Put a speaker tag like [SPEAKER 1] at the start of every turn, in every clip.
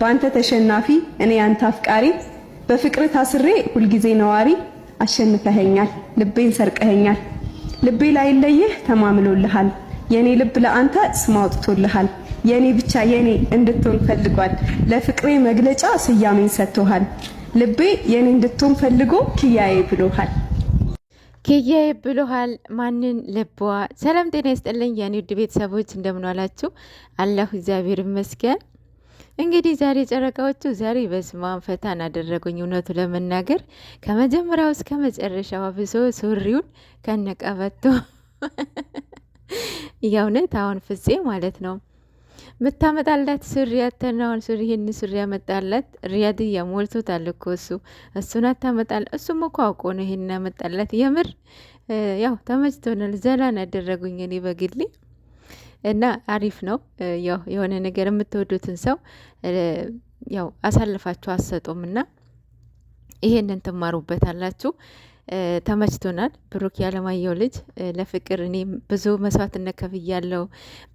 [SPEAKER 1] በአንተ ተሸናፊ እኔ አንተ አፍቃሪ በፍቅር ታስሬ ሁልጊዜ ነዋሪ አሸንፈኸኛል ልቤን ሰርቀኸኛል ልቤ ላይ ለይህ ተማምሎልሃል የኔ ልብ ለአንተ ስም አውጥቶልሃል የኔ ብቻ የኔ እንድትሆን ፈልጓል ለፍቅሬ መግለጫ ስያሜን ሰጥቶሃል ልቤ የኔ እንድትሆን ፈልጎ ኪያዬ ብሎሃል
[SPEAKER 2] ኪያዬ ብሎሃል ማንን ልቧ። ሰላም ጤና ይስጥልኝ የኔ ውድ ቤተሰቦች እንደምን ዋላችሁ? አላሁ እግዚአብሔር ይመስገን። እንግዲህ ዛሬ ጨረቃዎቹ ዛሬ በስማም ፈታን አደረጉኝ። እውነቱ ለመናገር ከመጀመሪያው እስከ መጨረሻው አብሶ ሱሪውን ከነቀበቶ የእውነት አሁን ፍፄ ማለት ነው ምታመጣላት ሱሪ ያተናውን ሱሪ ይሄን ሱሪ ያመጣላት ሪያድ ያሞልቶታል እኮ እሱን አታመጣል። እሱም እኮ አውቆ ነው ይሄን ያመጣላት። የምር ያው ተመችቶናል። ዘላን ያደረጉኝ እኔ በግሌ እና አሪፍ ነው። ያው የሆነ ነገር የምትወዱትን ሰው ያው አሳልፋችሁ አሰጡም እና ይሄንን ትማሩበታላችሁ። ተመችቶናል። ብሩክ ያለማየሁ ልጅ ለፍቅር እኔ ብዙ መስዋዕትነት ከፍያለሁ፣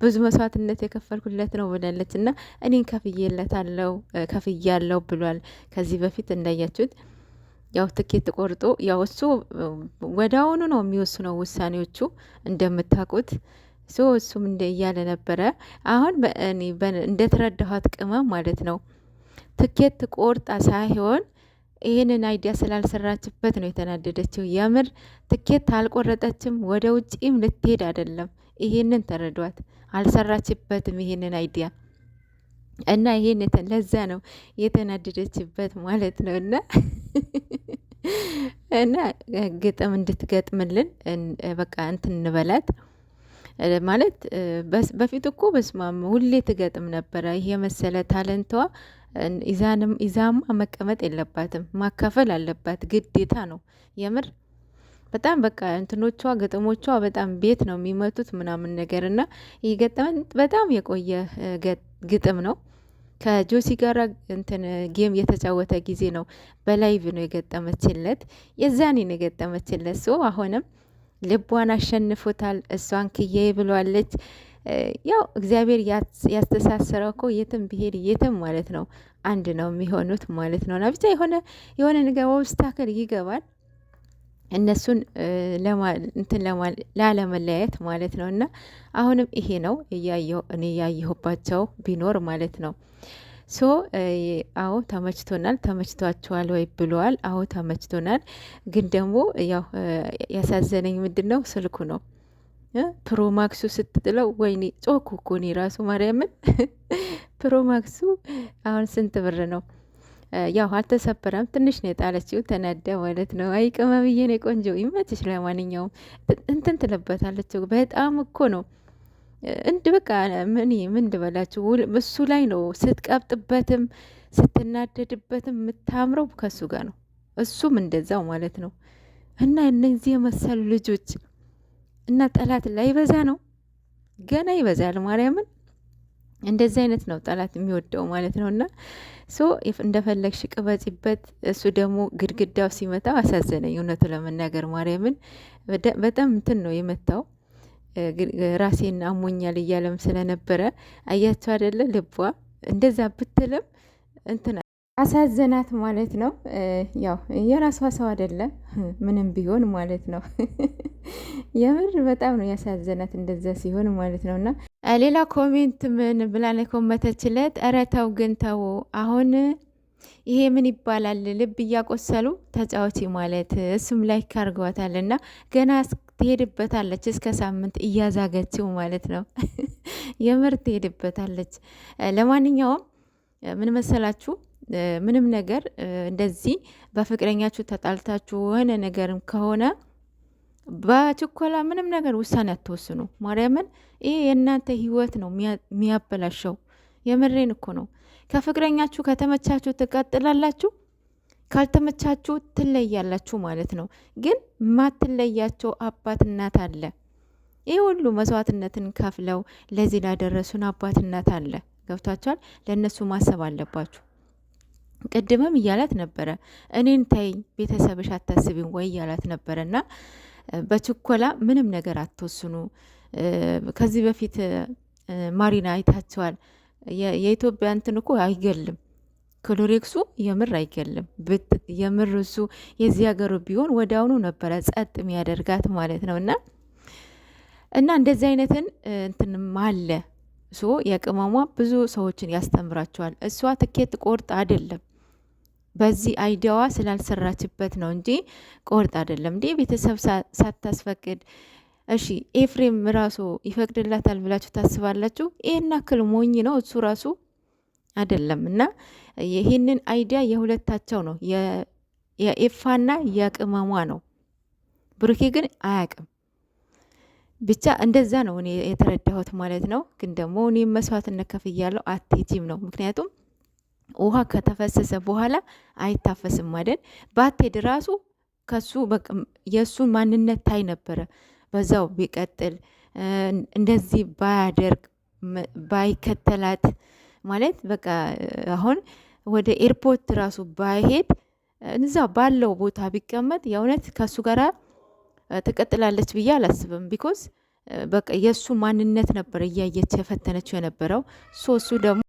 [SPEAKER 2] ብዙ መስዋዕትነት የከፈልኩለት ነው ብላለች እና እኔን ከፍያለሁ ብሏል። ከዚህ በፊት እንዳያችሁት ያው ትኬት ቆርጦ ያው እሱ ወዲያውኑ ነው የሚወስነው ውሳኔዎቹ እንደምታውቁት እሱም እንደ እያለ ነበረ። አሁን እንደተረዳኋት ቅመም ማለት ነው ትኬት ቆርጣ ሳይሆን ይህንን አይዲያ ስላልሰራችበት ነው የተናደደችው። የምር ትኬት አልቆረጠችም፣ ወደ ውጪም ልትሄድ አይደለም። ይሄንን ተረዷት። አልሰራችበትም ይሄንን አይዲያ እና ይሄን ለዛ ነው የተናደደችበት ማለት ነው። እና ግጥም እንድትገጥምልን በቃ እንትን እንበላት ማለት በፊት እኮ በስማም ሁሌ ትገጥም ነበረ። ይሄ መሰለ ታለንቷ ኢዛማ መቀመጥ የለባትም፣ ማካፈል አለባት፣ ግዴታ ነው። የምር በጣም በቃ እንትኖቿ ግጥሞቿ በጣም ቤት ነው የሚመቱት ምናምን ነገር እና ይህ ገጠመን በጣም የቆየ ግጥም ነው። ከጆሲ ጋር እንትን ጌም የተጫወተ ጊዜ ነው በላይቭ ነው የገጠመችለት፣ የዛኔ ነው የገጠመችለት። አሁንም ልቧን አሸንፎታል። እሷን ክያዬ ብሏለች። ያው እግዚአብሔር ያስተሳሰረው እኮ የትም ብሄድ የትም ማለት ነው አንድ ነው የሚሆኑት ማለት ነው። ብቻ የሆነ ነገር ኦብስታክል ይገባል እነሱን ላለመለያየት ማለት ነው። እና አሁንም ይሄ ነው እኔ ያየሁባቸው ቢኖር ማለት ነው። አዎ ተመችቶናል። ተመችቷቸዋል ወይ ብለዋል። አዎ ተመችቶናል። ግን ደግሞ ያው ያሳዘነኝ ምንድን ነው ስልኩ ነው። ፕሮማክሱ ስትጥለው ወይኔ ጮኩ እኮ እኔ ራሱ ማርያምን። ፕሮማክሱ አሁን ስንት ብር ነው? ያው አልተሰበረም፣ ትንሽ ነው የጣለችው። ተናዳ ማለት ነው። አይ ቅመምዬ ነው ቆንጆ ይመችሽ። ለማንኛውም እንትን ትለበታለች። በጣም እኮ ነው በቃ ምን እንድበላችሁ እሱ ላይ ነው ስትቀብጥበትም ስትናደድበትም የምታምረው ከሱ ጋር ነው። እሱም እንደዛው ማለት ነው። እና እነዚህ የመሰሉ ልጆች እና ጠላት ላይ ይበዛ ነው፣ ገና ይበዛል። ማርያምን እንደዚህ አይነት ነው ጠላት የሚወደው ማለት ነው። እና እንደፈለግሽ ቅበጪበት። እሱ ደግሞ ግድግዳው ሲመታው አሳዘነኝ እውነቱ ለመናገር ማርያምን በጣም እንትን ነው የመታው። ራሴን አሞኛል እያለም ስለነበረ አያቸው አይደለ? ልቧ እንደዛ ብትልም እንትን አሳዘናት ማለት ነው። ያው የራሷ ሰው አይደለም ምንም ቢሆን ማለት ነው። የምር በጣም ነው ያሳዘናት እንደዛ ሲሆን ማለት ነው። እና ሌላ ኮሜንት ምን ብላ ነው ኮመተችለት? ኧረ ተው ግን ተው አሁን ይሄ ምን ይባላል? ልብ እያቆሰሉ ተጫዋች ማለት እሱም ላይ ካርገዋታል እና ገና ትሄድበታለች እስከ ሳምንት እያዛገችው ማለት ነው። የምር ትሄድበታለች። ለማንኛውም ምን መሰላችሁ? ምንም ነገር እንደዚህ በፍቅረኛችሁ ተጣልታችሁ የሆነ ነገርም ከሆነ በችኮላ ምንም ነገር ውሳኔ አትወስኑ። ማርያምን ይሄ የእናንተ ህይወት ነው የሚያበላሸው። የምሬን እኮ ነው። ከፍቅረኛችሁ ከተመቻችሁ ትቀጥላላችሁ፣ ካልተመቻችሁ ትለያላችሁ ማለት ነው። ግን ማትለያቸው አባት እናት አለ። ይህ ሁሉ መስዋዕትነትን ከፍለው ለዚህ ላደረሱን አባት እናት አለ። ገብቷችኋል? ለእነሱ ማሰብ አለባችሁ። ቅድምም እያላት ነበረ እኔን ተይኝ ቤተሰብሽ አታስቢም ወይ እያላት ነበረ። እና በችኮላ ምንም ነገር አትወስኑ። ከዚህ በፊት ማሪና አይታችኋል። የኢትዮጵያ እንትን እኮ አይገልም ክሎሬክሱ የምር አይገልም። የምር እሱ የዚህ ሀገሩ ቢሆን ወዲያውኑ ነበረ ጸጥ የሚያደርጋት ማለት ነው። እና እንደዚህ አይነትን እንትንም አለ። ሶ የቅመሟ ብዙ ሰዎችን ያስተምራቸዋል። እሷ ትኬት ቆርጥ አይደለም፣ በዚህ አይዲያዋ ስላልሰራችበት ነው እንጂ ቆርጥ አይደለም። እንዴ ቤተሰብ ሳታስፈቅድ እሺ ኤፍሬም ራሱ ይፈቅድላታል ብላችሁ ታስባላችሁ? ይሄን አክል ሞኝ ነው እሱ ራሱ አይደለም። እና ይህንን አይዲያ የሁለታቸው ነው፣ የኤፋና የቅመሟ ነው። ብሩኬ ግን አያቅም። ብቻ እንደዛ ነው እኔ የተረዳሁት ማለት ነው። ግን ደግሞ እኔ መስዋዕትነት ከፍያለሁ አትሄጂም ነው። ምክንያቱም ውሃ ከተፈሰሰ በኋላ አይታፈስም አይደል? ባትሄድ ራሱ ከሱ የእሱን ማንነት ታይ ነበረ። በዛው ቢቀጥል እንደዚህ ባያደርግ ባይከተላት ማለት በቃ አሁን ወደ ኤርፖርት ራሱ ባይሄድ እዛ ባለው ቦታ ቢቀመጥ የእውነት ከሱ ጋር ትቀጥላለች ብዬ አላስብም። ቢኮዝ በቃ የእሱ ማንነት ነበር እያየች የፈተነችው የነበረው። እሱ ደግሞ